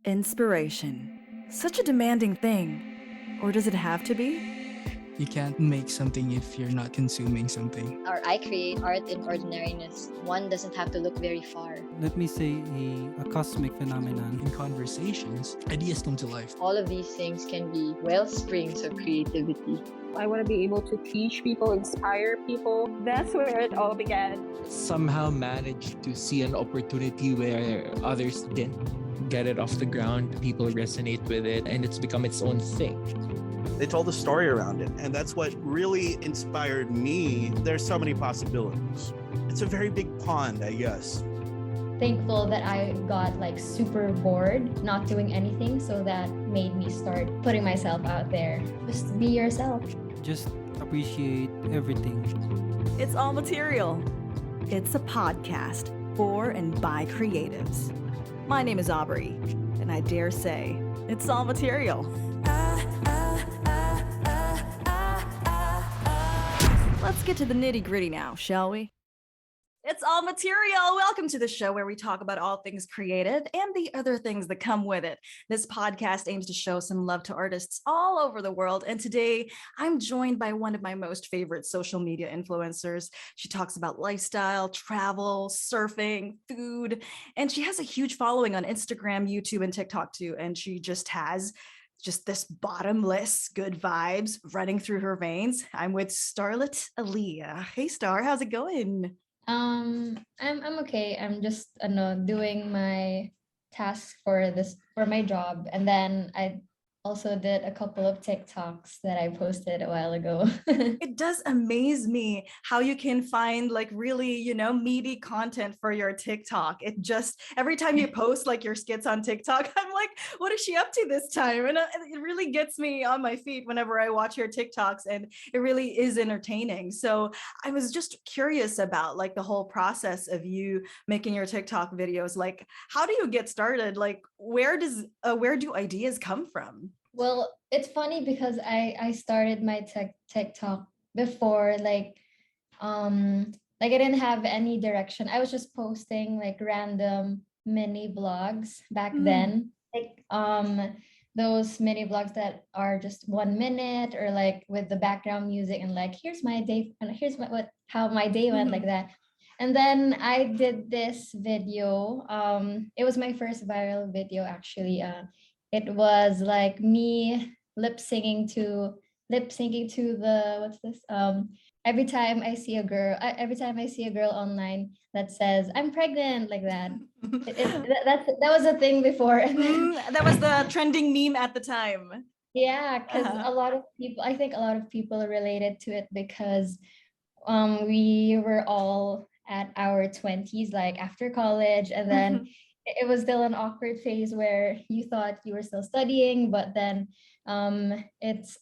Inspiration. Such a demanding thing. Or does it have to be? You can't make something if you're not consuming something. Or I create art in ordinariness. One doesn't have to look very far. Let me say a cosmic phenomenon. In conversations, ideas come to life. All of these things can be well springs of creativity. I want to be able to teach people, inspire people. That's where it all began. Somehow managed to see an opportunity where others didn't. Get it off the ground, people resonate with it, and it's become its own thing. They told a story around it, and that's what really inspired me. There's so many possibilities. It's a very big pond, I guess. Thankful that I got like super bored not doing anything, so that made me start putting myself out there. Just be yourself. Just appreciate everything. It's all material. It's a podcast for and by creatives. My name is Aubrey, and I dare say it's all material. Let's get to the nitty-gritty now, shall we? It's all material. Welcome to the show where we talk about all things creative and the other things that come with it. This podcast aims to show some love to artists all over the world. And today I'm joined by one of my most favorite social media influencers. She talks about lifestyle, travel, surfing, food, and she has a huge following on Instagram, YouTube, and TikTok too. And she just has this bottomless good vibes running through her veins. I'm with Starlette Alia. Hey Star, how's it going? I'm okay. I'm just doing my tasks for my job, and then I also did a couple of TikToks that I posted a while ago. It does amaze me how you can find like really, meaty content for your TikTok. It just, every time you post like your skits on TikTok, I'm like, what is she up to this time? And it really gets me on my feet whenever I watch your TikToks, and it really is entertaining. So I was just curious about like the whole process of you making your TikTok videos. Like, how do you get started? Like, where do ideas come from? Well, it's funny because I started my TikTok before I didn't have any direction. I was just posting like random mini blogs back then. Those mini blogs that are just 1 minute or like with the background music and like here's my day and here's how my day went, like that. And then I did this video. It was my first viral video actually. It was like me lip syncing to the what's this? Every time I see a girl online that says I'm pregnant, like that. That was a thing before. And then, that was the trending meme at the time. Yeah, because I think a lot of people related to it because we were all at our 20s, like after college, and then it was still an awkward phase where you thought you were still studying, but then it's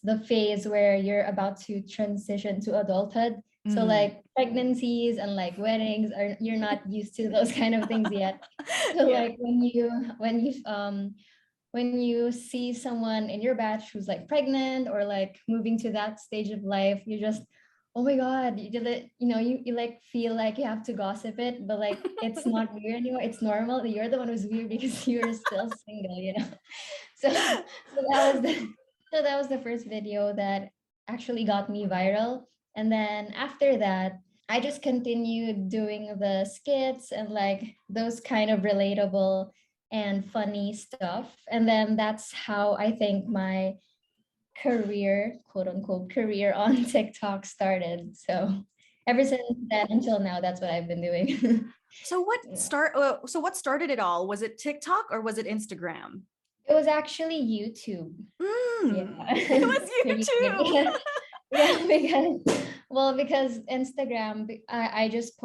the phase where you're about to transition to adulthood. So like pregnancies and like weddings you're not used to those kind of things yet. So like when you see someone in your batch who's like pregnant or like moving to that stage of life, you just, oh my God, you like feel like you have to gossip it, but like it's not weird anymore. It's normal. You're the one who's weird because you're still single, So that was the first video that actually got me viral. And then after that, I just continued doing the skits and like those kind of relatable and funny stuff. And then that's how I think my career, quote unquote, career on TikTok started. So ever since then until now, that's what I've been doing. So what started it all? Was it TikTok or was it Instagram? It was actually YouTube. Yeah. It was YouTube. because Instagram, I just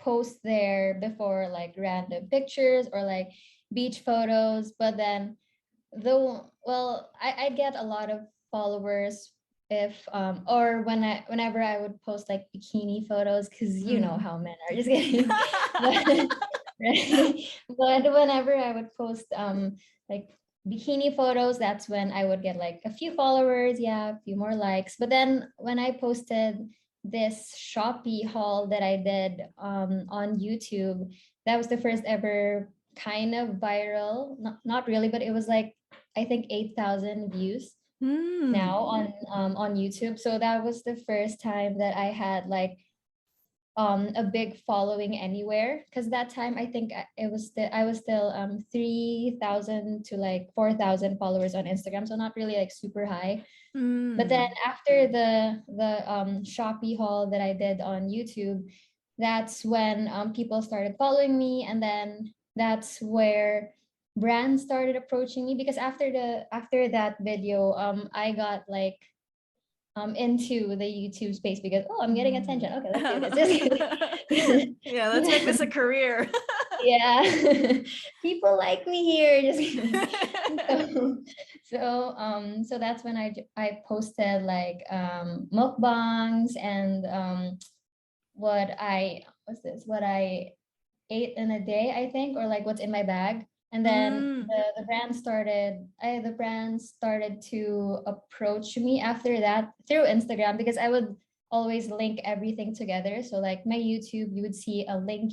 post there before like random pictures or like beach photos, but then I get a lot of followers if or whenever I would post like bikini photos, because you know how men are, just kidding. But whenever I would post like bikini photos, that's when I would get like a few followers, a few more likes. But then when I posted this Shopee haul that I did on YouTube, that was the first ever kind of viral. Not really, but it was like I think 8,000 views now on YouTube. So that was the first time that I had like a big following anywhere, because that time I think I was still 3,000 to like 4,000 followers on Instagram, so not really like super high. But then after the Shopee haul that I did on YouTube, that's when people started following me, and then that's where brands started approaching me, because after that video I got like into the YouTube space, because I'm getting attention. Okay, let's do this. Just kidding. Yeah, let's make this a career. Yeah, people like me here. Just kidding. So that's when I posted like mukbangs and what I ate in a day, I think, or like what's in my bag. And then the brand started to approach me after that through Instagram, because I would always link everything together. So like my YouTube, you would see a link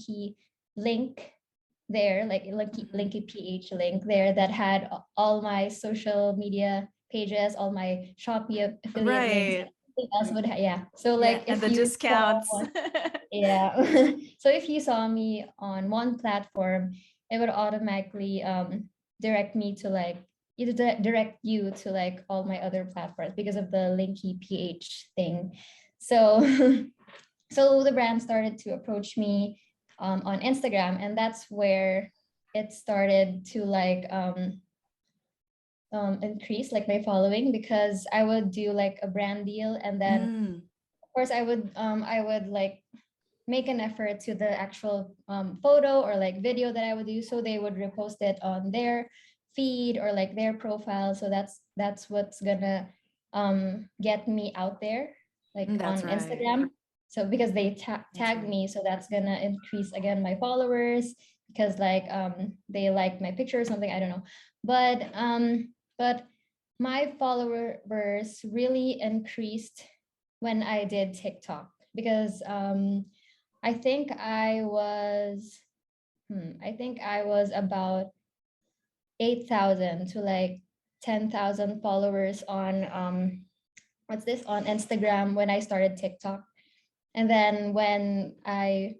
there, like a linky PH link there that had all my social media pages, all my Shopee affiliate links. Everything else would yeah. So like and if the you discounts. yeah. So if you saw me on one platform, it would automatically direct me to like direct you to like all my other platforms because of the linky PH thing. So so the brand started to approach me on Instagram, and that's where it started to like increase like my following, because I would do like a brand deal, and then of course I would like make an effort to the actual photo or like video that I would do, so they would repost it on their feed or like their profile. So that's what's gonna get me out there like on Instagram. So because they tag me, so that's gonna increase again my followers, because like they like my picture or something, I don't know. But my followers really increased when I did TikTok, because I think I was about 8,000 to like 10,000 followers on on Instagram when I started TikTok. And then when I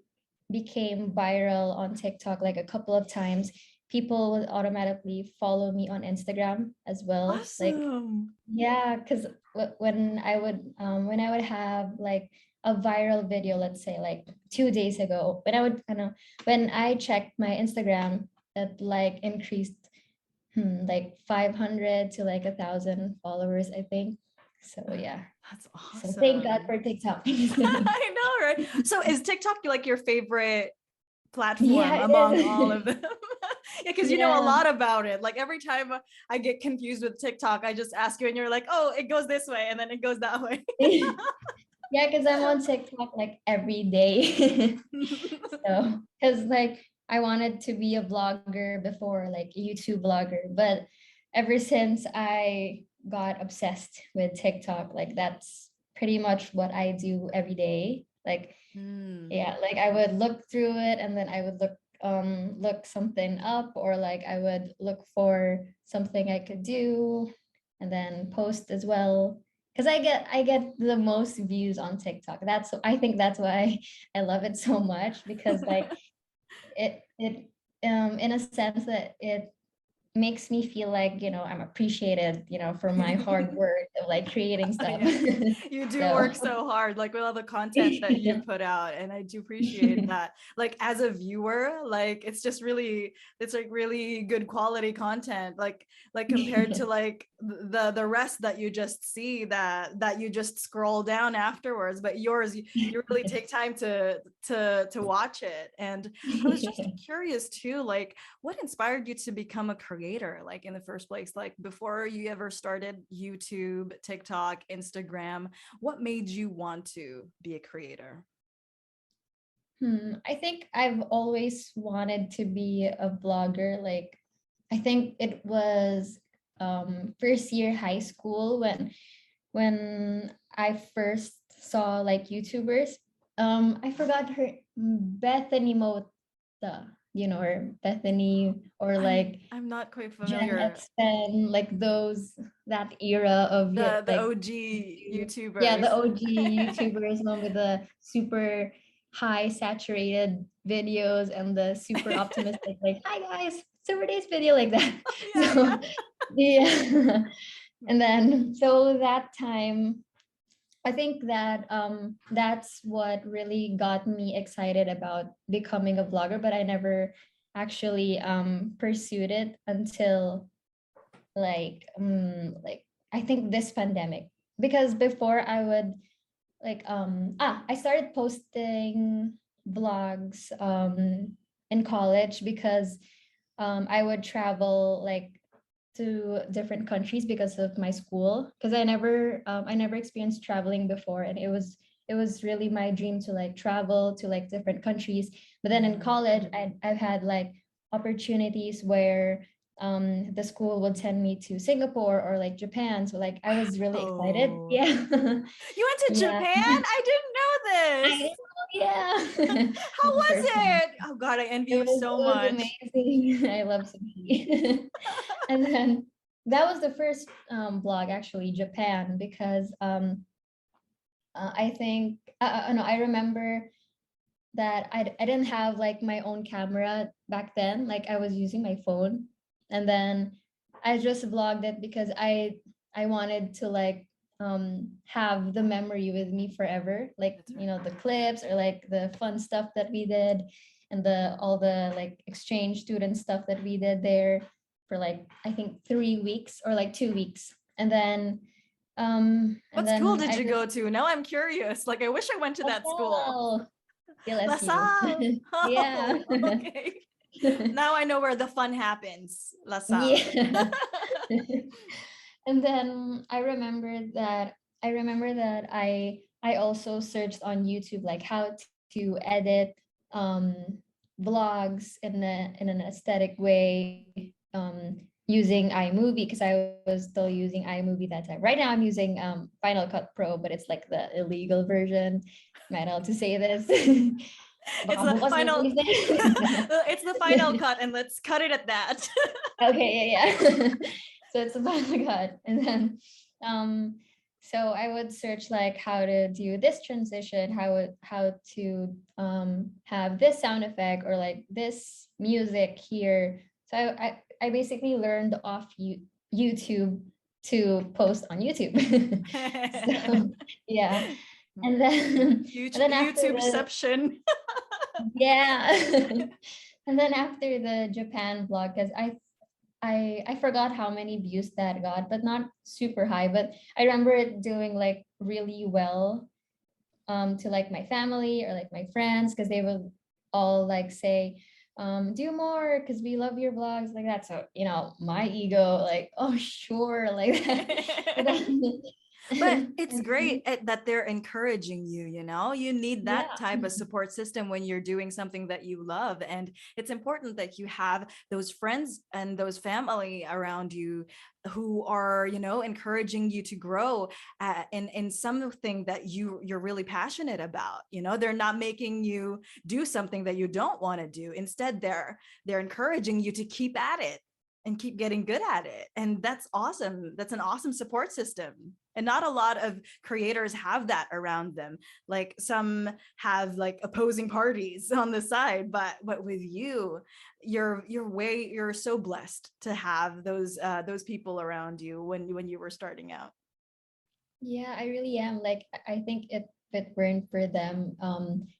became viral on TikTok like a couple of times, people would automatically follow me on Instagram as well. Awesome. Like yeah, because when I would have like a viral video, let's say like 2 days ago, when I checked my Instagram, it like increased like 500 to like 1,000 followers, I think. So yeah. That's awesome. So thank God for TikTok. I know, right? So is TikTok like your favorite platform among all of them? Yeah, because you know a lot about it. Like every time I get confused with TikTok, I just ask you and you're like, oh, it goes this way and then it goes that way. Yeah, because I'm on TikTok like every day. So because like I wanted to be a vlogger before, like a YouTube vlogger, but ever since I got obsessed with TikTok, like that's pretty much what I do every day. Like yeah, like I would look through it, and then I would look something up, or like I would look for something I could do and then post as well, because I get the most views on TikTok. I think that's why I love it so much, because like it in a sense that it makes me feel like, you know, I'm appreciated, you know, for my hard work of like creating stuff. You do work so hard, like with all the content that you put out, and I do appreciate that. Like as a viewer, like it's like really good quality content, like compared to like the rest that you just see that you just scroll down afterwards. But yours, you really take time to watch it. And I was just curious too, like what inspired you to become a creator, like in the first place, like before you ever started YouTube, TikTok, Instagram? What made you want to be a creator? I think I've always wanted to be a blogger. Like I think it was first year high school when I first saw like YouTubers. I forgot her, Bethany Mota. or Bethany, or like I'm not quite Gen familiar. X Pen, like that era of The like OG yeah, YouTubers. the OG YouTubers, one with the super high saturated videos and the super optimistic, like, hi guys, super days video, like that. Yeah, So yeah. yeah. And then so that time, I think that that's what really got me excited about becoming a vlogger, but I never actually pursued it until like I think this pandemic, because before I would I started posting vlogs in college because I would travel like to different countries because of my school, because I never experienced traveling before, and it was really my dream to like travel to like different countries. But then in college I've had like opportunities where the school would send me to Singapore or like Japan, so like I was really excited. Oh. Yeah. You went to Yeah. Japan? I didn't know I this. know, yeah. How For the was first time. it? Oh God, I envy It you was so it was much. amazing. I love sushi. And then that was the first blog, actually, Japan, because I think no, I remember that I didn't have like my own camera back then. Like I was using my phone, and then I just vlogged it because I wanted to like have the memory with me forever, like That's right. the clips or like the fun stuff that we did, and the all the like exchange student stuff that we did there for like I think 3 weeks or like 2 weeks. And What school then did I you just go to? Now I'm curious. Like I wish I went to that school. LaSalle, LSU. LaSalle. Yeah. Oh, okay. Now I know where the fun happens. LaSalle. Yeah. And then I remember that I also searched on YouTube like how to edit um vlogs in an aesthetic way using iMovie, because I was still using iMovie that time. Right now I'm using Final Cut Pro, but it's like the illegal version. Am I allowed to say this? It's Baka the bukas may final police na. it's the final cut, and let's cut it at that. Okay, yeah. So it's a final cut. And then so I would search like how to do this transition, how to have this sound effect or like this music here. So I basically learned off YouTube to post on YouTube. So yeah. And then after the YouTubeception. yeah. And then after the Japan vlog, because I forgot how many views that got, but not super high. But I remember it doing like really well to like my family or like my friends, because they would all like say, do more because we love your vlogs, like that. So my ego, like, oh sure, like that. But then, But it's and great that they're encouraging you, you need that yeah. type of support system when you're doing something that you love. And it's important that you have those friends and those family around you who are, encouraging you to grow in something that you're really passionate about. They're not making you do something that you don't want to do. Instead, they're encouraging you to keep at it and keep getting good at it. And that's awesome. That's an awesome support system. And not a lot of creators have that around them. Like some have like opposing parties on the side, but with you, you're so blessed to have those people around you when you were starting out. Yeah, I really am. Like, I think if it weren't for them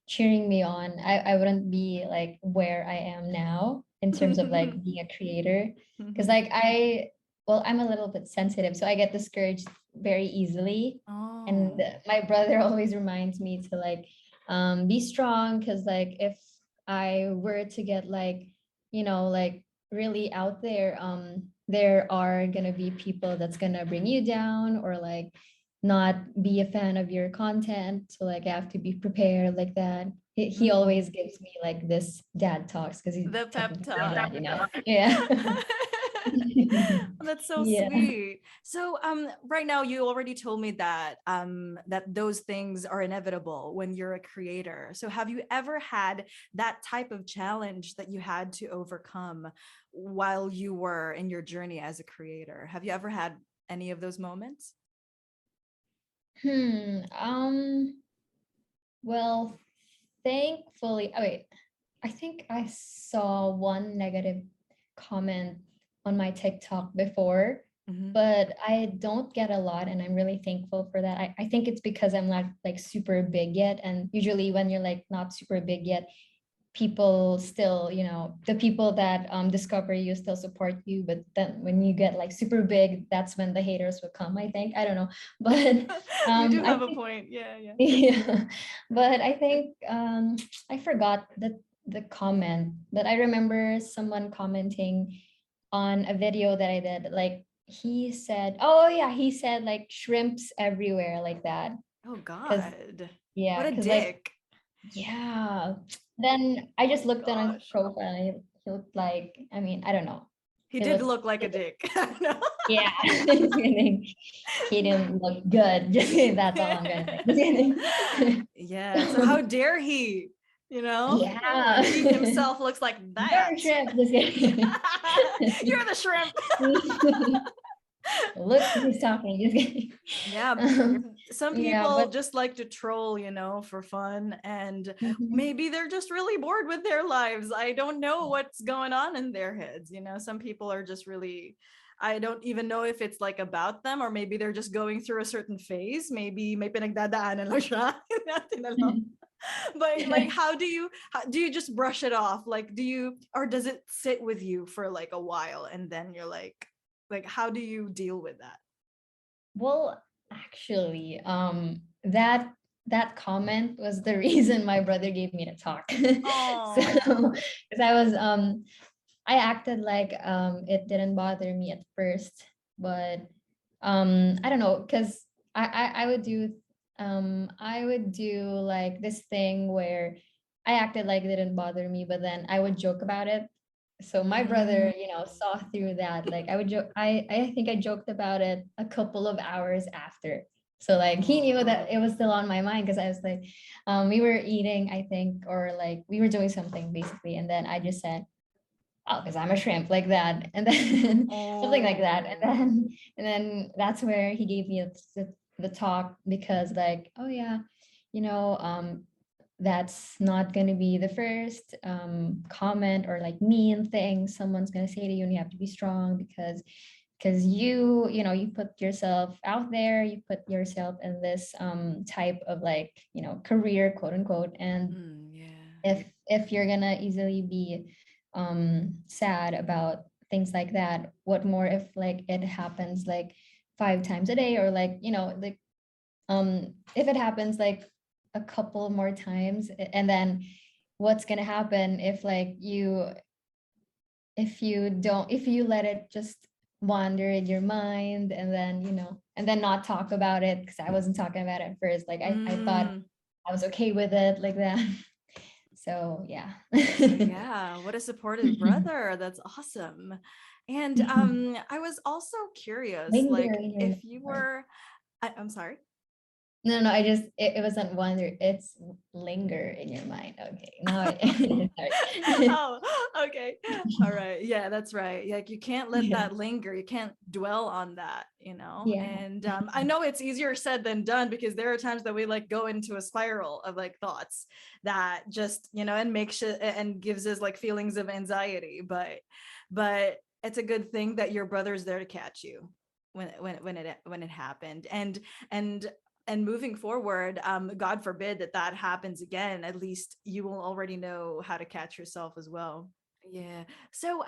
cheering me on, I wouldn't be like where I am now in terms of like being a creator. Because like I'm a little bit sensitive, so I get discouraged very easily. And Oh. my brother always reminds me to like be strong, because like if I were to get like, like really out there are gonna be people that's gonna bring you down or like not be a fan of your content. So like I have to be prepared like that. He always gives me like this dad talks, because he's The pep technically my talk. dad, Yeah. That's so Yeah. sweet. So right now you already told me that that those things are inevitable when you're a creator. So have you ever had that type of challenge that you had to overcome while you were in your journey as a creator? Have you ever had any of those moments? Hmm. Well, thankfully, oh wait, I think I saw one negative comment on my TikTok before, Mhm. but I don't get a lot, and I'm really thankful for that. I think it's because I'm not like super big yet, and usually when you're like not super big yet, people still, the people that discover you still support you, but then when you get like super big, that's when the haters will come, I think. I don't know. But You do I have a think point. Yeah, yeah. yeah, but I think I forgot the comment, but I remember someone commenting on a video that I did. Like he said, oh yeah, he said like shrimps everywhere like that. Oh Cause God. What yeah, a cause like dick. yeah. Then I Oh just my looked on his gosh. profile and he looked like, I mean, I don't know. He He did looked look like a dick. No. yeah. Just kidding. He didn't look good. Just kidding. That's all I'm gonna say. Just kidding. Yeah. So how dare he? You know? Yeah. He himself looks like that. You're a shrimp. Just kidding. You're the shrimp. Look who's talking. Just kidding. Yeah. Some Yeah, people but just like to troll, for fun. And mhm, maybe they're just really bored with their lives. I don't know what's going on in their heads. Some people are just really, I don't even know if it's like about them, or maybe they're just going through a certain phase. Maybe may pinagdadaanan lang siya. Natin alam. But like, do you just brush it off? Like, or does it sit with you for like a while and then you're like, how do you deal with that? well, actually, that comment was the reason my brother gave me the talk. So, Oh. because I acted like it didn't bother me at first, but I don't know, because I would do like this thing where I acted like it didn't bother me, but then I would joke about it. So my brother, saw through that. Like I would joke, I think I joked about it a couple of hours after. So like he knew that it was still on my mind, because I was like, we were eating, I think, or like we were doing something basically, and then I just said, oh, because I'm a shrimp, like that, and then something like that, and then that's where he gave me the talk, because like, oh yeah, you know, that's not going to be the first comment or like mean thing someone's going to say to you, and you have to be strong, because you put yourself out there, you put yourself in this type of like, career, quote unquote, and Yeah. if you're gonna easily be sad about things like that, what more if like it happens like 5 times a day, or like, like if it happens like a couple more times, and then what's gonna happen if like if you let it just wander in your mind, and then and then not talk about it, because I wasn't talking about it at first, like I thought Mm. I was okay with it like that. So yeah. So yeah, what a supportive brother. That's awesome. And I was also curious, Linger like in your if you mind. were I'm sorry. No, I just it wasn't wonder, it's linger in your mind. Okay. Now sorry. Oh, okay. All right. Yeah, that's right. Like you can't let Yeah. that linger. You can't dwell on that. Yeah. And I know it's easier said than done, because there are times that we like go into a spiral of like thoughts that just, and makes it and gives us like feelings of anxiety. But it's a good thing that your brother's there to catch you when it happened. And moving forward, God forbid that happens again, at least you will already know how to catch yourself as well. Yeah. So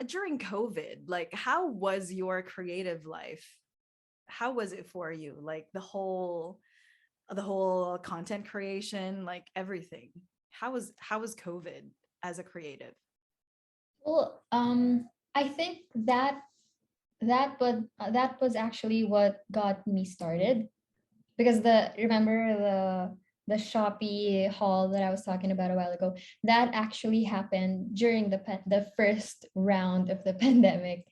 during COVID, like how was your creative life? How was it for you? Like the whole content creation, like everything. How was COVID as a creative? Well, I think that was actually what got me started, because remember the Shopee haul that I was talking about a while ago, that actually happened during the first round of the pandemic.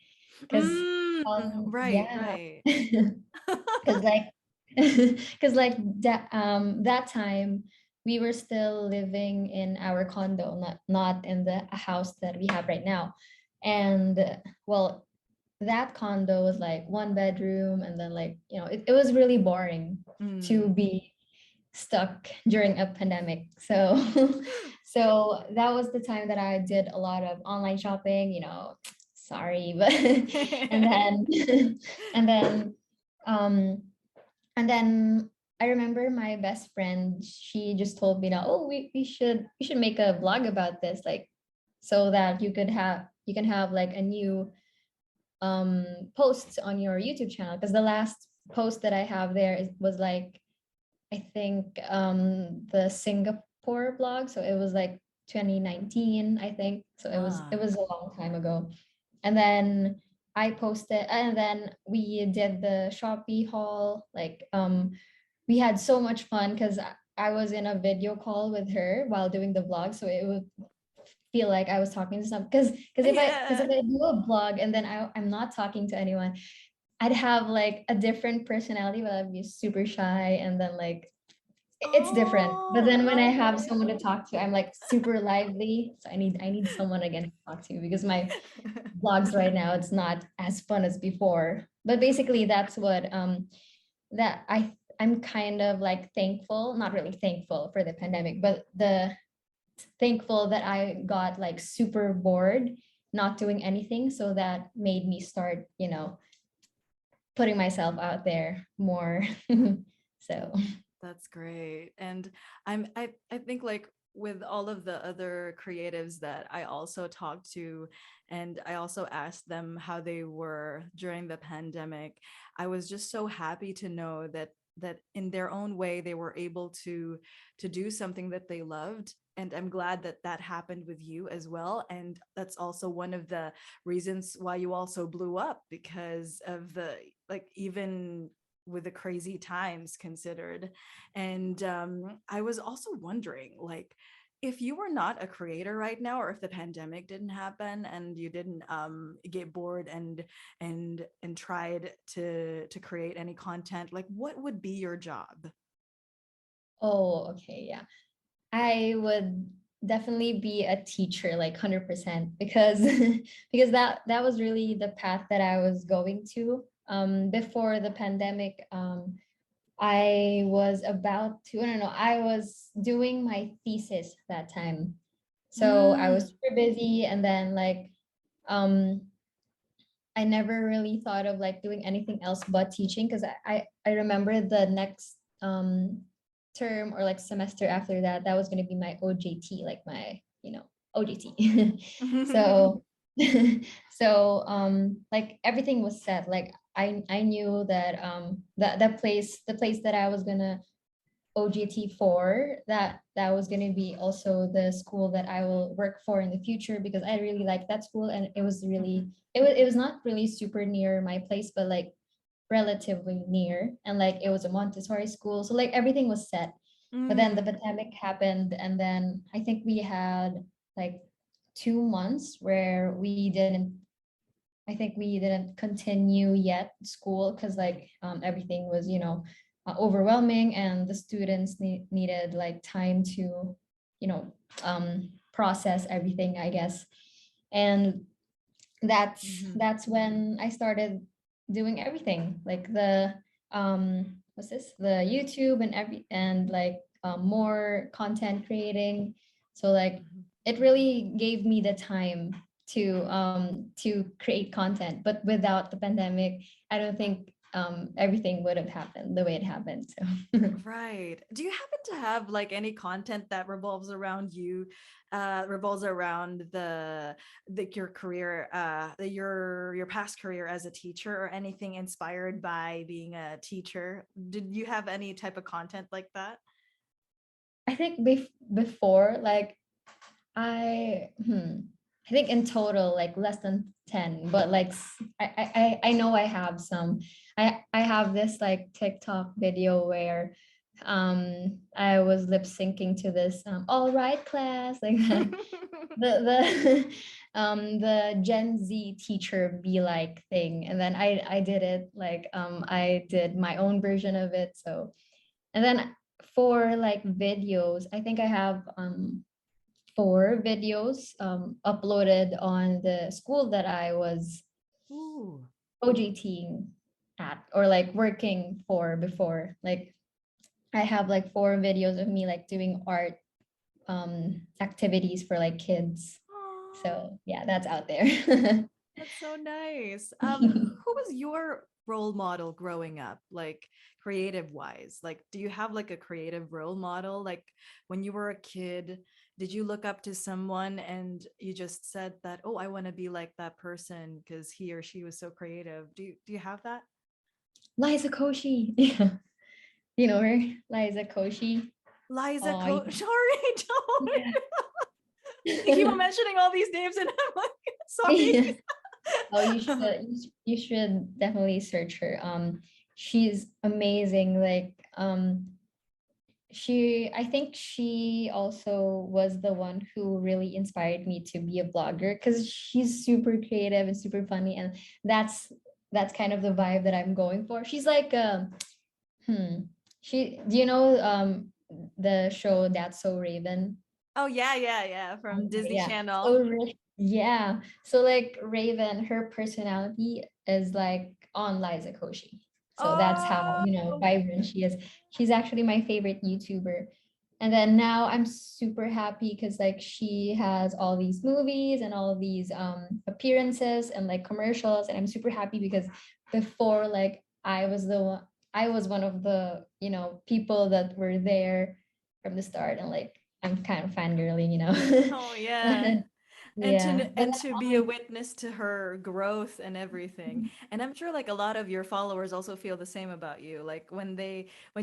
because Right, yeah, right. because like because like that time we were still living in our condo, not in the house that we have right now. And well, that condo was like one bedroom, and then like, you know, it was really boring to Mm. be stuck during a pandemic. So so that was the time that I did a lot of online shopping, you know, sorry, but and then and then um and then I remember my best friend, she just told me that, oh, we should make a vlog about this, like, so that you can have like a new posts on your YouTube channel. Because the last post that I have there was like, I think the Singapore blog. So it was like 2019, I think. So it Ah. was a long time ago. And then I posted, and then we did the Shopee haul. Like we had so much fun because I was in a video call with her while doing the vlog. So it would feel like I was talking to some, because Yeah. if I do a vlog and then I'm not talking to anyone, I'd have like a different personality, but I'd be super shy, and then like it's different. But then when I Oh, have someone to talk to, I'm like super lively. So I need someone again to talk to, because my okay. vlogs right now, it's not as fun as before. But basically that's what that I'm kind of like thankful, not really thankful for the pandemic, but the thankful that I got like super bored not doing anything. So that made me start, you know, putting myself out there more. So That's great. And I think like with all of the other creatives that I also talked to, and I also asked them how they were during the pandemic, I was just so happy to know that in their own way they were able to do something that they loved. And I'm glad that that happened with you as well. And that's also one of the reasons why you also blew up, because of the, like, even with the crazy times considered. And I was also wondering, like, if you were not a creator right now, or if the pandemic didn't happen and you didn't get bored and tried to create any content, like, what would be your job? oh, okay, yeah. I would definitely be a teacher, like 100%, because because that was really the path that I was going to. Before the pandemic, I was about to, I don't know, I was doing my thesis that time. So I was Mm. super busy, and then like um I never really thought of like doing anything else but teaching, because I remember the next term or like semester after that, that was going to be my OJT, like my, you know, OJT. So so like everything was set. Like I knew that the place that I was gonna OGT for, that was going to be also the school that I will work for in the future, because I really like that school, and it was really, it was not really super near my place, but like relatively near, and like it was a Montessori school, so like everything was set. But then the Mm. pandemic happened, and then I think we had like 2 months where we didn't, I think we didn't continue yet school, because like everything was, you know, overwhelming, and the students needed like time to, you know, process everything, I guess. And Mhm. that's when I started doing everything, like the what's this, the YouTube and like more content creating. So like Mhm. it really gave me the time to create content. But without the pandemic, I don't think everything would have happened the way it happened. So Right. Do you happen to have like any content that revolves around you, revolves around the your career, your past career as a teacher, or anything inspired by being a teacher? Did you have any type of content like that? I think before, like I think in total like less than 10, but like I know I have some. I have this like TikTok video where I was lip syncing to this all right class, like that. The Gen Z teacher be like thing. And then I did it like I did my own version of it. So and then for like videos, I think I have 4 videos uploaded on the school that I was Ooh. OJTing at or like working for before. Like I have like 4 videos of me like doing art activities for like kids. Aw, So yeah, that's out there. that's so nice. Who was your role model growing up, like creative wise? Like, do you have like a creative role model? Like when you were a kid, did you look up to someone and you just said that, oh, I want to be like that person because he or she was so creative? Do you have that? Liza Koshy. Yeah. You know her? Liza Koshy. Liza Oh, Sorry, don't. yeah. You keep on mentioning all these names and I'm like, sorry. Yeah. Oh, you should definitely search her. She's amazing. Like I think she also was the one who really inspired me to be a blogger because she's super creative and super funny, and that's kind of the vibe that I'm going for. She's like she do you know the show That's So Raven? Oh yeah, from Disney Yeah. Channel. So yeah. So like Raven, her personality is like on Liza Koshy. So that's how, Oh, vibrant she is. She's actually my favorite YouTuber. And then now I'm super happy because like she has all these movies and all of these appearances and like commercials. And I'm super happy because before like I was one of the, people that were there from the start, and like I'm kind of fangirling. oh yeah. And Yeah. But to be a witness to her growth and everything. And I'm sure like a lot of your followers also feel the same about you. Like when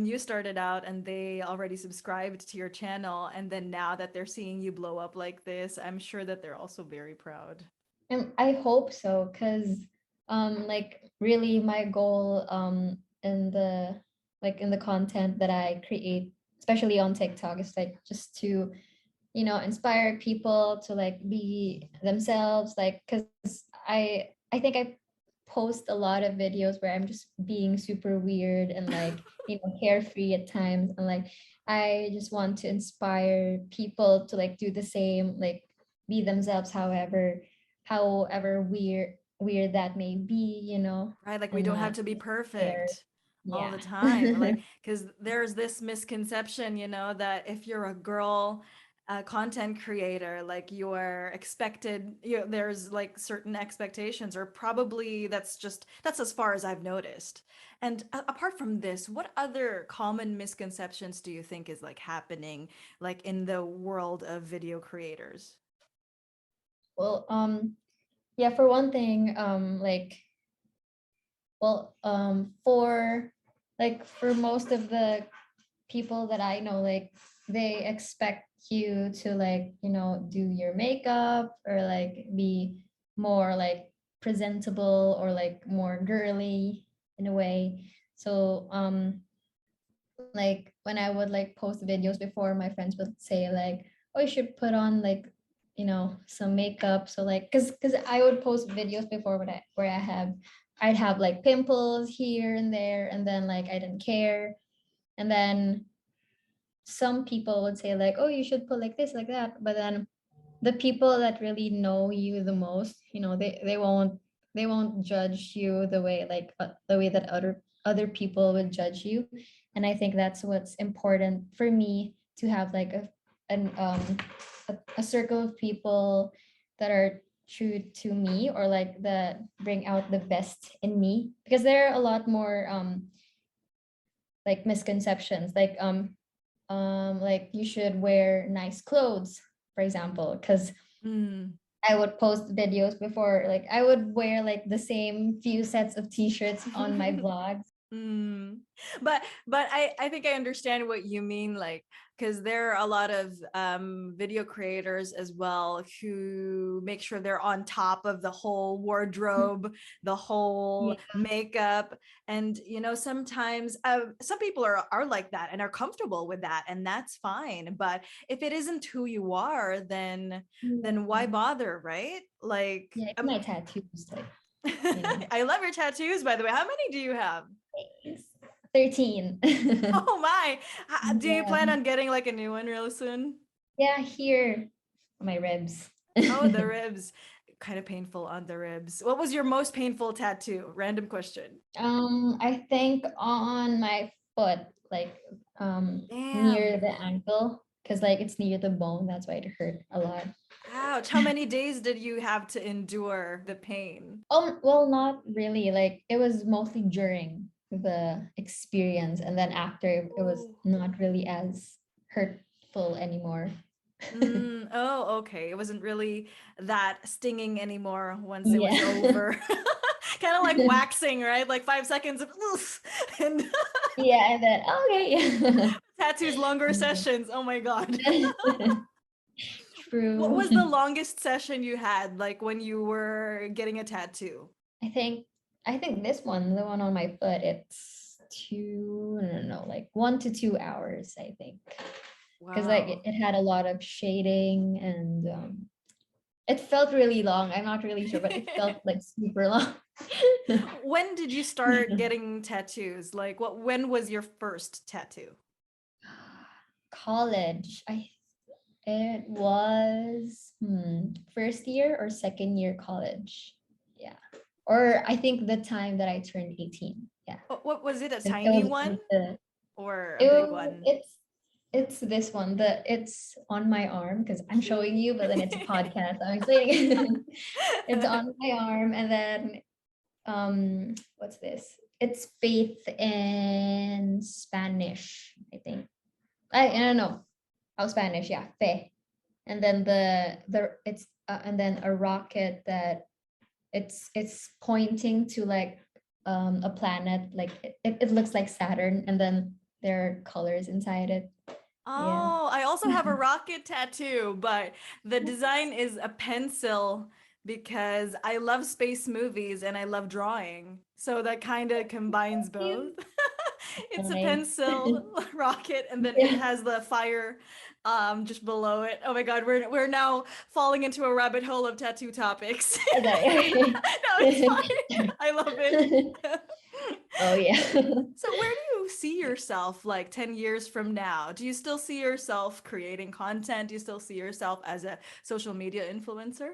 you started out and they already subscribed to your channel, and then now that they're seeing you blow up like this, I'm sure that they're also very proud. and I hope so, because like really my goal in the in the content that I create, especially on TikTok, is like just to inspire people to like be themselves, like because I think I post a lot of videos where I'm just being super weird and like carefree at times, and like I just want to inspire people to like do the same, like be themselves, however weird that may be, Right? Like we and don't have not to be care. perfect all Yeah. the time. Like, because there's this misconception, that if you're a girl, content creator, like you're expected, there's like certain expectations, or probably that's as far as I've noticed. And apart from this, what other common misconceptions do you think is like happening, like in the world of video creators? Well, yeah, for one thing, for most of the people that I know, like they expect you to like, do your makeup or like be more like presentable or like more girly in a way. So like when I would like post videos before, my friends would say like, oh, you should put on like, some makeup. So like, cause I would post videos before I'd have like pimples here and there, and then like I didn't care. And then some people would say like, oh, you should put like this, like that. But then the people that really know you the most, they won't judge you the way that other people would judge you. And I think that's what's important for me, to have like a circle of people that are true to me, or like that bring out the best in me, because there are a lot more like misconceptions, like you should wear nice clothes, for example, because Mm. I would post videos before, like I would wear like the same few sets of t-shirts on my vlogs. Mm. But I think I understand what you mean, like, because there are a lot of video creators as well who make sure they're on top of the whole wardrobe, the whole makeup. And, sometimes some people are like that and are comfortable with that, and that's fine. But if it isn't who you are, then why bother, right? Like, Yeah, my tattoos, like, I love your tattoos, by the way. How many do you have? 13. Oh my. Do you plan Yeah. on getting like a new one real soon? Yeah, here on my ribs. Oh, the ribs. Kind of painful on the ribs. What was your most painful tattoo? Random question. I think on my foot, like near Damn. the ankle, because like it's near the bone. That's why it hurt a lot. Ouch. How many days did you have to endure the pain? Well, not really. Like it was mostly during the experience, and then after it was Oh. not really as hurtful anymore. Oh, okay. It wasn't really that stinging anymore once it was Yeah. over. Kind of like waxing, right? Like 5 seconds of oof, and Yeah, and then okay. tattoos longer sessions. Oh my God. True. What was the longest session you had, like when you were getting a tattoo? I think this one, the one on my foot, it's like 1 to 2 hours, I think. Because like Wow. it had a lot of shading and it felt really long. I'm not really sure, but it felt like super long. When did you start getting tattoos? Like when was your first tattoo? College. It was first year or second year college. Yeah. Or I think the time that I turned 18. Yeah. What was it? A It tiny was one the or a big one? it's this one. It's on my arm because I'm showing you, but then it's a podcast. I'm explaining. It's on my arm, and then what's this? It's faith in Spanish, I think. I don't know. Oh, Spanish, yeah, fe. And then it's and then a rocket that it's pointing to like a planet, like it looks like Saturn, and then there are colors inside it. Yeah. Oh, I also have a rocket tattoo, but the design is a pencil because I love space movies and I love drawing. So that kind of combines both. It's a Nice. pencil rocket, and then it Yeah. has the fire just below it. Oh my God, we're now falling into a rabbit hole of tattoo topics. Okay. No, it's fine. I love it. Oh yeah. So where do you see yourself like 10 years from now? Do you still see yourself creating content? Do you still see yourself as a social media influencer?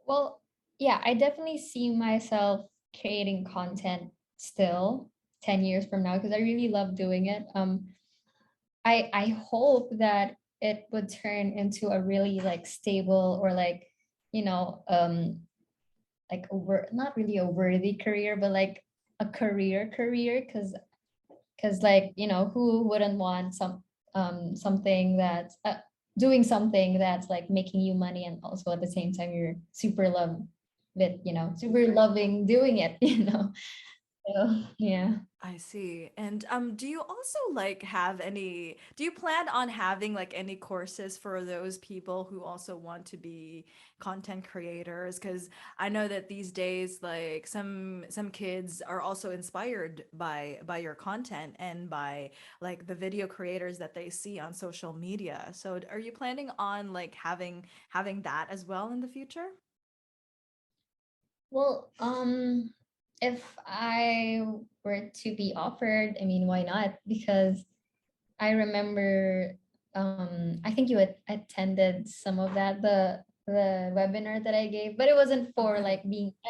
Well, yeah, I definitely see myself creating content still 10 years from now because I really love doing it. I hope that it would turn into a really like stable or like, like not really a worthy career, but like a career because like, who wouldn't want something that's doing something that's like making you money and also at the same time you're super super loving doing it, So yeah. I see. And do you also like do you plan on having like any courses for those people who also want to be content creators? Because I know that these days like some kids are also inspired by your content and by like the video creators that they see on social media. So are you planning on like having that as well in the future? Well, if I were to be offered, I mean, why not? Because I remember, I think you had attended some of that, the webinar that I gave, but it wasn't for Okay. like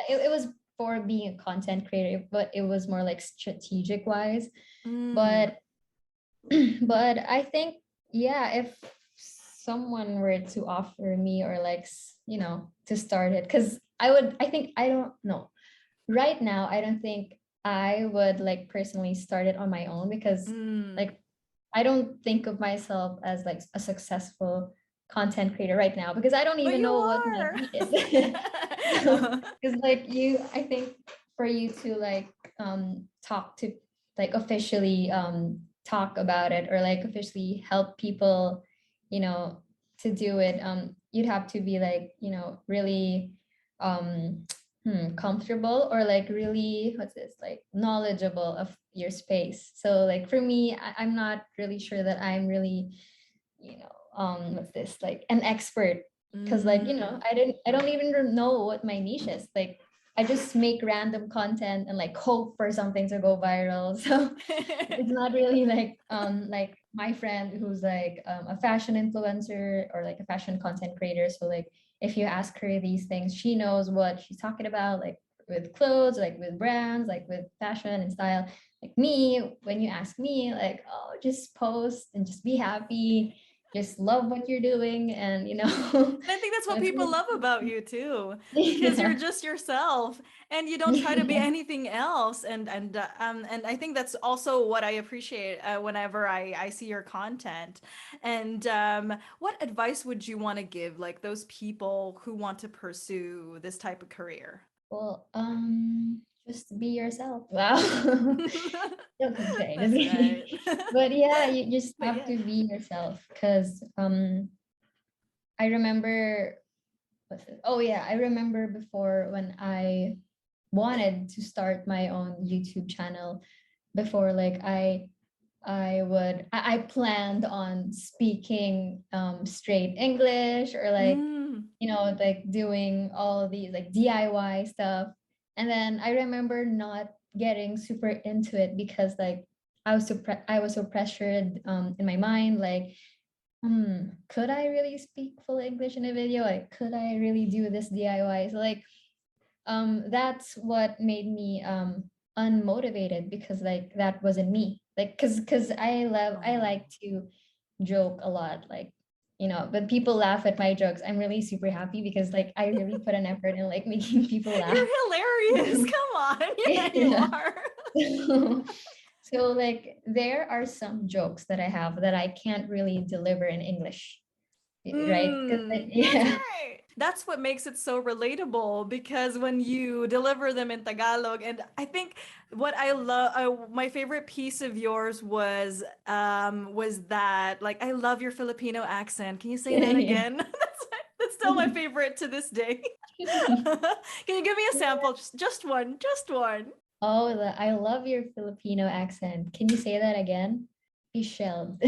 it was for being a content creator, but it was more like strategic wise. Mm. But but I think, yeah, if someone were to offer me or like, to start it, because I don't know. Right now, I don't think I would like personally start it on my own because Mm. like I don't think of myself as like a successful content creator right now because I don't But even you know what my are. niche is. Because like I think for you to like talk to like officially talk about it or like officially help people, you know, to do it, you'd have to be like, you know, really comfortable or like really, what's this, like knowledgeable of your space. So like for me, I'm not really sure that I'm really, you know, what's this, like an expert, because like, you know, I don't even know what my niche is. Like I just make random content and like hope for something to go viral. So it's not really like my friend who's like a fashion influencer or like a fashion content creator. So like if you ask her these things, she knows what she's talking about, like with clothes, like with brands, like with fashion and style. Like me, when you ask me, like, oh, just post and just be happy, just love what you're doing, and you know. I think that's what people love about you too, because you're just yourself and you don't try to be anything else. And I think that's also what I appreciate whenever I see your content. And what advice would you want to give like those people who want to pursue this type of career? Well, just be yourself. Wow. Don't complain. That's right. But yeah, you just But have yeah. to be yourself, because I remember, what's it? Oh yeah, I remember before when I wanted to start my own YouTube channel. Before, like I planned on speaking straight English, or like, you know, like doing all these like DIY stuff. And then I remember not getting super into it because like I was so pressured in my mind, like, could I really speak full English in a video? Like, could I really do this DIY? So like that's what made me unmotivated, because like that wasn't me. Like because I like to joke a lot, like, you know, but people laugh at my jokes. I'm really super happy because like I really put an effort in like making people laugh. You're hilarious. Come on. Yeah, you Yeah. are. So like there are some jokes that I have that I can't really deliver in English, right? 'Cause, That's yeah. right. That's what makes it so relatable, because when you deliver them in Tagalog, and I think what I love, my favorite piece of yours was that like I love your Filipino accent. Can you say that Yeah. again? That's still my favorite to this day. Can you give me a sample? Just one, just one. Oh, I love your Filipino accent. Can you say that again? Shelled.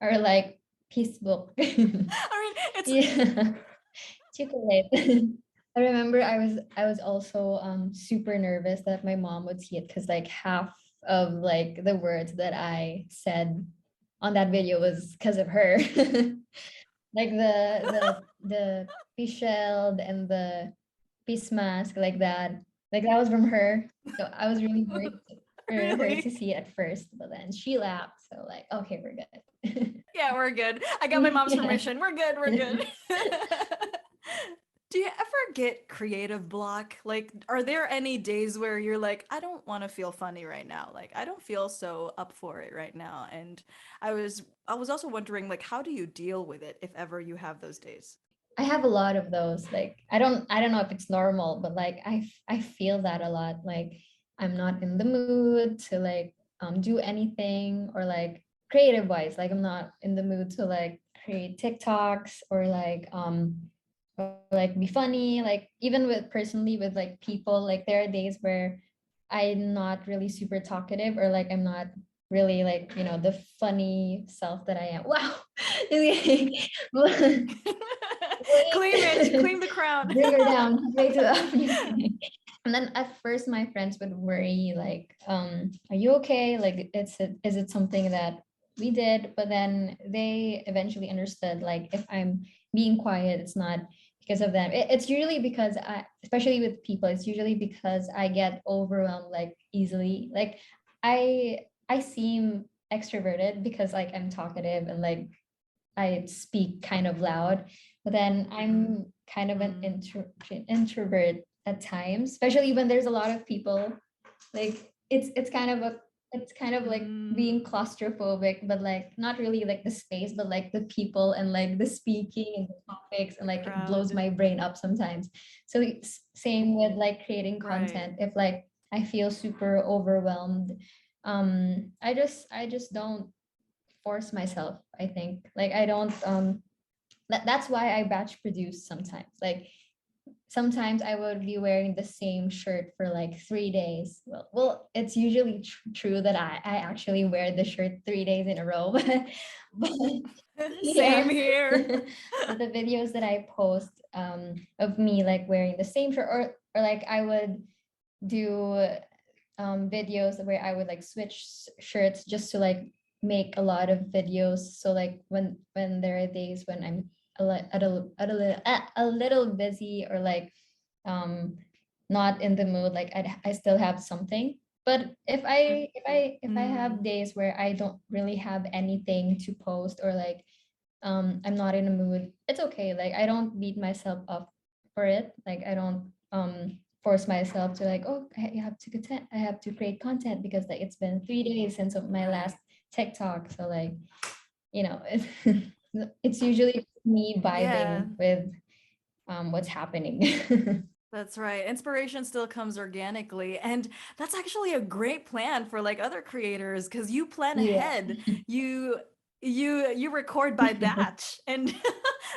Or like peace book. I mean, it's Yeah. Chocolate. I remember I was also super nervous that my mom would see it, because like half of like the words that I said on that video was because of her. Like the shelled and the peace mask, like that. Like that was from her. So I was really worried for her to really. see it at first, but then she laughed. So like, okay, we're good. Yeah, we're good. I got my mom's Yeah. permission. We're good. We're good. Do you ever get creative block? Like, are there any days where you're like, I don't want to feel funny right now. Like, I don't feel so up for it right now. And I was also wondering, like, how do you deal with it if ever you have those days? I have a lot of those. Like I don't know if it's normal, but like I feel that a lot. Like I'm not in the mood to like do anything, or like creative wise. Like I'm not in the mood to like create TikToks, or like be funny. Like even with personally with like people, like there are days where I'm not really super talkative, or like I'm not really like, you know, the funny self that I am. Wow. Claim it, Wait. claim the crown. Bring her down. Way to the And then at first my friends would worry, like, are you okay? Like is it something that we did? But then they eventually understood, like if I'm being quiet, it's not because of them. It's usually because especially with people, it's usually because I get overwhelmed like easily. Like I seem extroverted because like I'm talkative and like I speak kind of loud, but then I'm kind of an introvert at times, especially when there's a lot of people. Like it's kind of like being claustrophobic, but like not really like the space, but like the people and like the speaking and the topics, and like it blows Crowd. my brain up sometimes. So it's same with like creating Right. content. If like I feel super overwhelmed, I just don't force myself, I think. Like I don't that's why I batch produce sometimes. Like sometimes I would be wearing the same shirt for like 3 days. Well, it's usually true that I actually wear the shirt 3 days in a row, but yeah. Same here. But the videos that I post of me like wearing the same shirt, or like I would do videos where I would like switch shirts just to like make a lot of videos. So like when there are days when I'm a little busy, or like not in the mood, like I still have something. But if I have days where I don't really have anything to post, or like I'm not in a mood, it's okay. Like I don't beat myself up for it. Like I don't force myself to like, oh, I have to create content because like it's been 3 days since my last TikTok. So like, it's it's usually me Yeah. vibing with what's happening. That's right. Inspiration still comes organically. And that's actually a great plan for like other creators because you plan Yeah. ahead. You record by batch and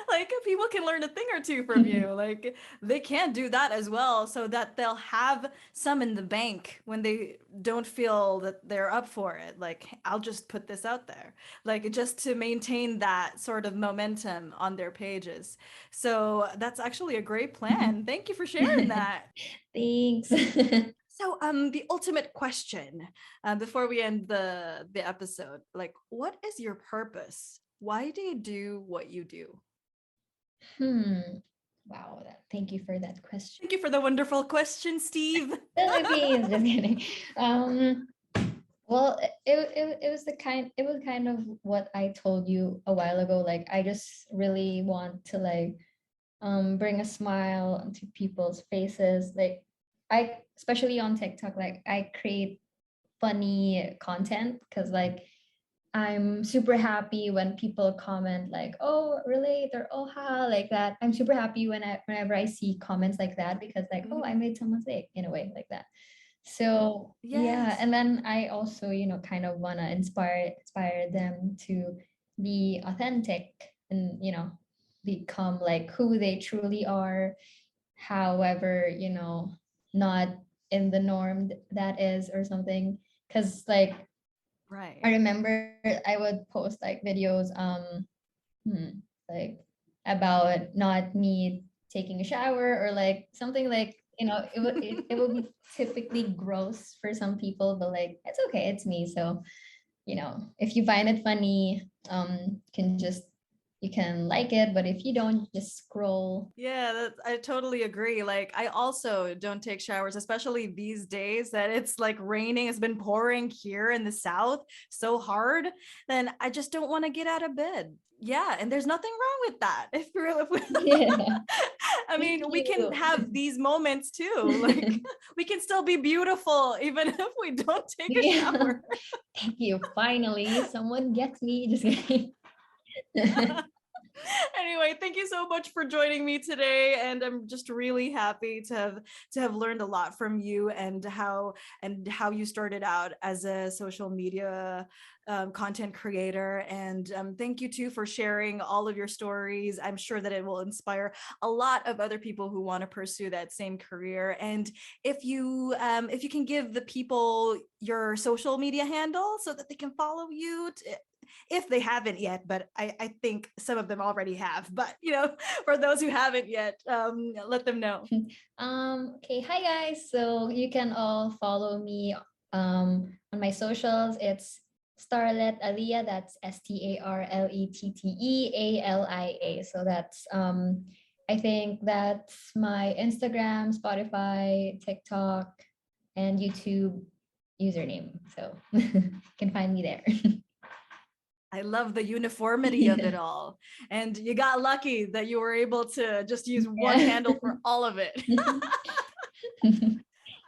like people can learn a thing or two from you. Like they can do that as well so that they'll have some in the bank when they don't feel that they're up for it. Like I'll just put this out there. Like just to maintain that sort of momentum on their pages. So that's actually a great plan. Thank you for sharing that. Thanks. So, the ultimate question, before we end the episode, like, what is your purpose? Why do you do what you do? Wow, thank you for that question. Thank you for the wonderful question, Steve. Philippines, just kidding. Well, it was kind of what I told you a while ago. Like I just really want to like bring a smile onto people's faces. Like especially on TikTok, like I create funny content because like I'm super happy when people comment like, oh, relate, or oh, ha, like that. I'm super happy whenever I see comments like that, because like, oh, I made someone's day in a way like that. So yeah, Yes. and then I also, kind of want to inspire them to be authentic and, become like who they truly are. However, not in the norm that is, or something. Because like Right. I remember I would post like videos like about not me taking a shower, or like something like, it would be typically gross for some people, but like it's okay, it's me. So if you find it funny, you can like it, but if you don't, just scroll. Yeah, I totally agree. Like, I also don't take showers, especially these days that it's like raining. It's been pouring here in the South so hard. Then I just don't want to get out of bed. Yeah, and there's nothing wrong with that. Yeah. I mean, we can you. have these moments too. Like, we can still be beautiful even if we don't take a Yeah. shower. Thank you. Finally, someone gets me. Just kidding. Anyway, thank you so much for joining me today, and I'm just really happy to have learned a lot from you, and how you started out as a social media content creator. And thank you too for sharing all of your stories. I'm sure that it will inspire a lot of other people who want to pursue that same career. And if you can give the people your social media handle so that they can follow you if they haven't yet, but I think some of them already have. But for those who haven't yet, let them know. Okay, hi guys. So you can all follow me on my socials. It's Starlette Alia. That's StarletteAlia. So that's I think that's my Instagram, Spotify, TikTok, and YouTube username. So you can find me there. I love the uniformity of it all. And you got lucky that you were able to just use one handle for all of it.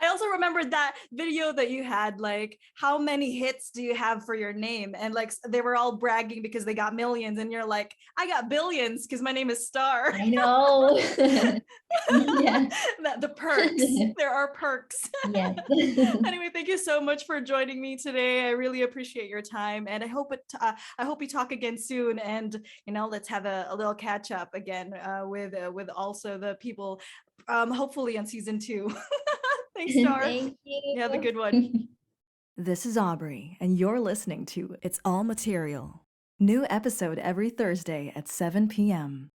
I also remembered that video that you had, like, how many hits do you have for your name? And like they were all bragging because they got millions, and you're like, I got billions because my name is Star. I know. Yeah. The perks. There are perks. Yes. Anyway, thank you so much for joining me today. I really appreciate your time, and I hope we talk again soon. And let's have a little catch up again with also the people, hopefully on season 2. Thanks, Star. Thank you. You have a good one. This is Aubrey, and you're listening to It's All Material. New episode every Thursday at 7 p.m.